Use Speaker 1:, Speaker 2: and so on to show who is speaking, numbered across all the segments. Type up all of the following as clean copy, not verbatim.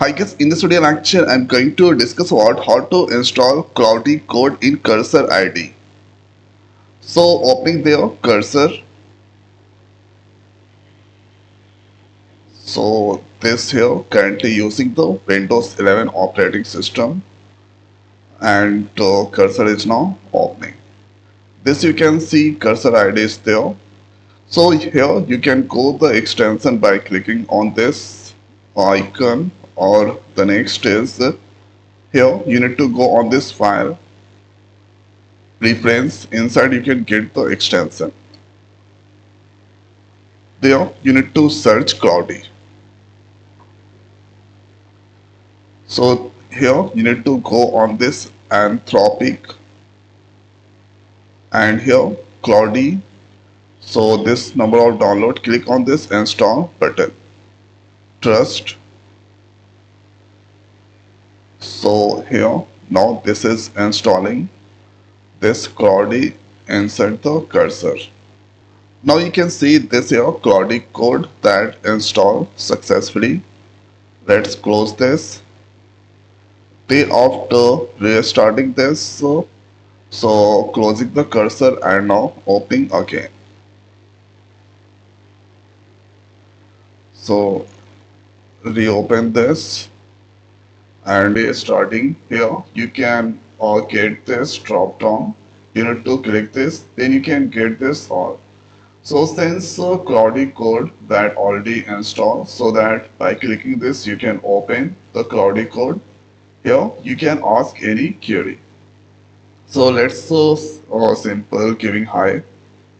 Speaker 1: I guess in this video lecture I'm going to discuss about how to install Claude Code in Cursor ID. So opening the cursor. So this here currently using the Windows 11 operating system and cursor is now opening. This you can see cursor ID is there. So here you can go the extension by clicking on this icon, or the next is here you need to go on this file reference. Inside you can get the extension. There you need to search Cloudy. So here you need to go on this Anthropic and here Cloudy. So this number of download, click on this install button. Trust. So here now this is installing this Cloudy. Insert the cursor. Now you can see this here Cloudy code that installed successfully. Let's close this. Then after restarting this, so closing the cursor and now opening again. So reopen this and starting here you can get this drop down. You need to click this, then you can get this all. So since Cloudy code that already installed, so that by clicking this you can open the Cloudy code. Here you can ask any query. So let's simple giving hi.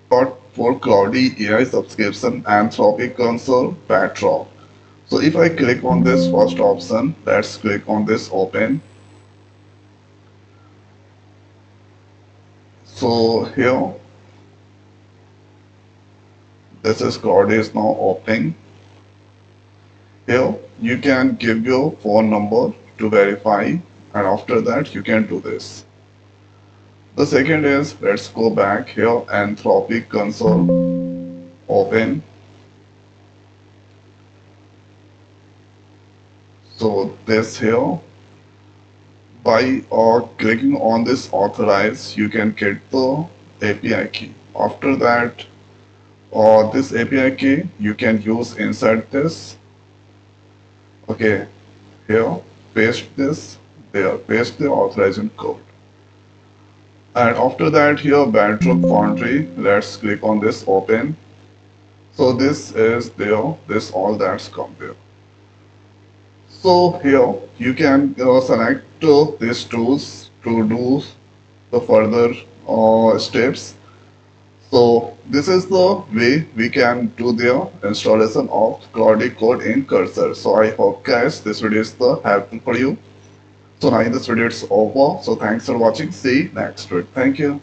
Speaker 1: But for Cloudy AI subscription Anthropic console backdrop. So if I click on this first option, let's click on this open. So here this is Cloudy is now opening. Here you can give your phone number to verify, and after that you can do this. The second is, let's go back here, Anthropic console, open. So this here, by clicking on this authorize, you can get the API key. After that, this API key you can use inside this. Okay, here, paste this, there, paste the authorization code. And after that here Bedrock Foundry, let's click on this open. So this is there, this all that's come there. So here you can select these tools to do the further steps. So this is the way we can do the installation of Cloudy code in Cursor. So I hope guys this video is helpful for you. So now this video is over. So thanks for watching. See you next week. Thank you.